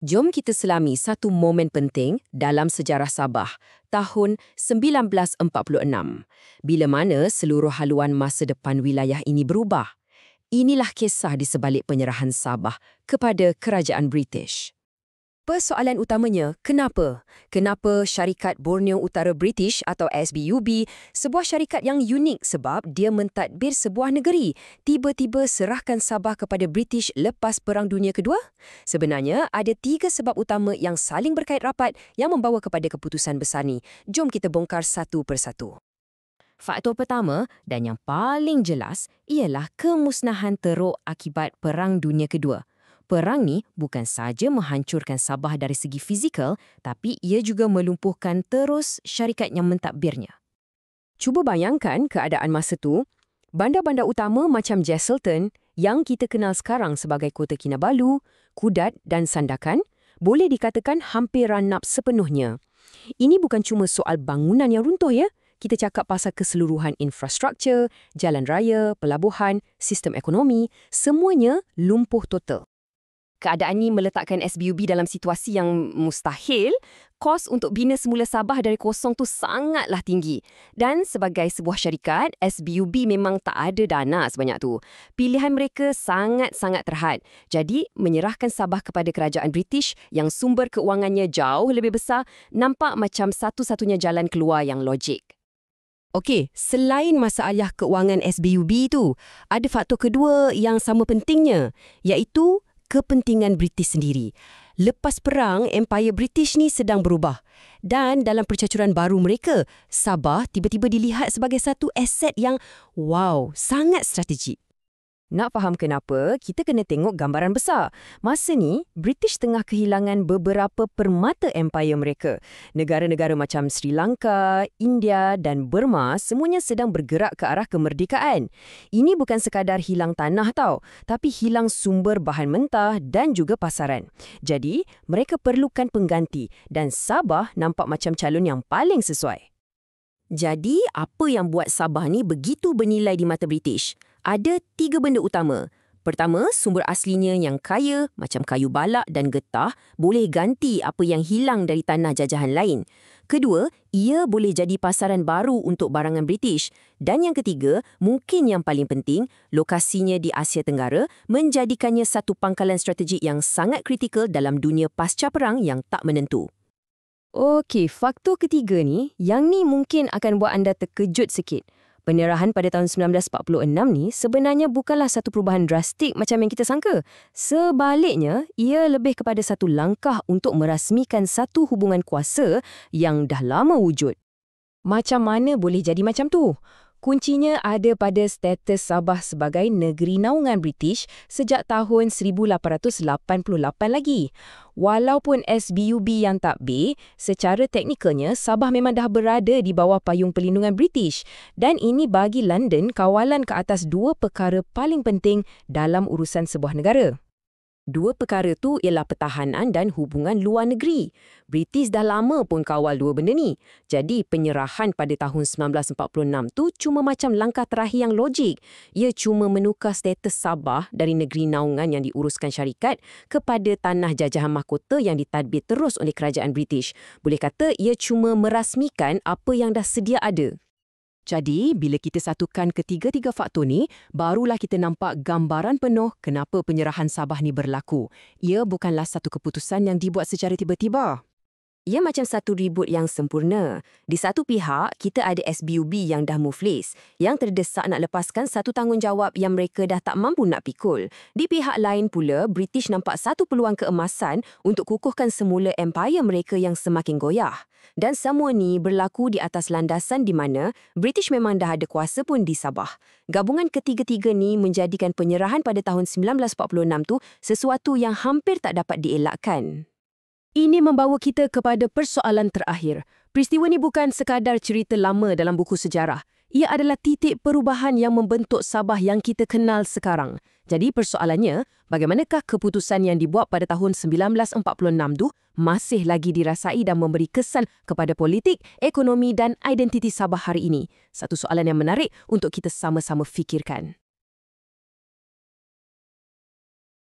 Jom kita selami satu momen penting dalam sejarah Sabah, tahun 1946, bila mana seluruh haluan masa depan wilayah ini berubah. Inilah kisah di sebalik penyerahan Sabah kepada Kerajaan British. Persoalan utamanya, kenapa? Kenapa syarikat Borneo Utara British atau SBUB, sebuah syarikat yang unik sebab dia mentadbir sebuah negeri, tiba-tiba serahkan Sabah kepada British lepas Perang Dunia Kedua? Sebenarnya, ada 3 sebab utama yang saling berkait rapat yang membawa kepada keputusan besar ni. Jom kita bongkar satu persatu. Faktor pertama dan yang paling jelas ialah kemusnahan teruk akibat Perang Dunia Kedua. Perang ni bukan saja menghancurkan Sabah dari segi fizikal, tapi ia juga melumpuhkan terus syarikat yang mentadbirnya. Cuba bayangkan keadaan masa tu, bandar-bandar utama macam Jesselton yang kita kenal sekarang sebagai Kota Kinabalu, Kudat dan Sandakan, boleh dikatakan hampir ranap sepenuhnya. Ini bukan cuma soal bangunan yang runtuh ya, kita cakap pasal keseluruhan infrastruktur, jalan raya, pelabuhan, sistem ekonomi, semuanya lumpuh total. Keadaan ini meletakkan SBUB dalam situasi yang mustahil. Kos untuk bina semula Sabah dari kosong tu sangatlah tinggi. Dan sebagai sebuah syarikat, SBUB memang tak ada dana sebanyak tu. Pilihan mereka sangat-sangat terhad. Jadi, menyerahkan Sabah kepada kerajaan British yang sumber keuangannya jauh lebih besar nampak macam satu-satunya jalan keluar yang logik. Okey, selain masalah keuangan SBUB tu, ada faktor kedua yang sama pentingnya, iaitu kepentingan British sendiri. Lepas perang, Empire British ni sedang berubah. Dan dalam percacuran baru mereka, Sabah tiba-tiba dilihat sebagai satu aset yang, sangat strategik. Nak faham kenapa, kita kena tengok gambaran besar. Masa ni, British tengah kehilangan beberapa permata empire mereka. Negara-negara macam Sri Lanka, India dan Burma semuanya sedang bergerak ke arah kemerdekaan. Ini bukan sekadar hilang tanah tau, tapi hilang sumber bahan mentah dan juga pasaran. Jadi, mereka perlukan pengganti dan Sabah nampak macam calon yang paling sesuai. Jadi, apa yang buat Sabah ni begitu bernilai di mata British? Ada 3 benda utama. Pertama, sumber aslinya yang kaya, macam kayu balak dan getah, boleh ganti apa yang hilang dari tanah jajahan lain. Kedua, ia boleh jadi pasaran baru untuk barangan British. Dan yang ketiga, mungkin yang paling penting, lokasinya di Asia Tenggara menjadikannya satu pangkalan strategik yang sangat kritikal dalam dunia pasca perang yang tak menentu. Okey, faktor ketiga ni, yang ni mungkin akan buat anda terkejut sikit. Penyerahan pada tahun 1946 ni sebenarnya bukanlah satu perubahan drastik macam yang kita sangka. Sebaliknya, ia lebih kepada satu langkah untuk merasmikan satu hubungan kuasa yang dah lama wujud. Macam mana boleh jadi macam tu? Kuncinya ada pada status Sabah sebagai negeri naungan British sejak tahun 1888 lagi. Walaupun SBUB yang takbir, secara teknikalnya Sabah memang dah berada di bawah payung perlindungan British. Dan ini bagi London kawalan ke atas 2 perkara paling penting dalam urusan sebuah negara. 2 perkara tu ialah pertahanan dan hubungan luar negeri. British dah lama pun kawal 2 benda ni. Jadi penyerahan pada tahun 1946 tu cuma macam langkah terakhir yang logik. Ia cuma menukar status Sabah dari negeri naungan yang diuruskan syarikat kepada tanah jajahan mahkota yang ditadbir terus oleh kerajaan British. Boleh kata ia cuma merasmikan apa yang dah sedia ada. Jadi, bila kita satukan ketiga-tiga faktor ni, barulah kita nampak gambaran penuh kenapa penyerahan Sabah ni berlaku. Ia bukanlah satu keputusan yang dibuat secara tiba-tiba. Ia macam satu ribut yang sempurna. Di satu pihak, kita ada SBUB yang dah muflis, yang terdesak nak lepaskan satu tanggungjawab yang mereka dah tak mampu nak pikul. Di pihak lain pula, British nampak satu peluang keemasan untuk kukuhkan semula empire mereka yang semakin goyah. Dan semua ni berlaku di atas landasan di mana British memang dah ada kuasa pun di Sabah. Gabungan ketiga-tiga ni menjadikan penyerahan pada tahun 1946 tu sesuatu yang hampir tak dapat dielakkan. Ini membawa kita kepada persoalan terakhir. Peristiwa ni bukan sekadar cerita lama dalam buku sejarah. Ia adalah titik perubahan yang membentuk Sabah yang kita kenal sekarang. Jadi persoalannya, bagaimanakah keputusan yang dibuat pada tahun 1946 tu masih lagi dirasai dan memberi kesan kepada politik, ekonomi dan identiti Sabah hari ini? Satu soalan yang menarik untuk kita sama-sama fikirkan.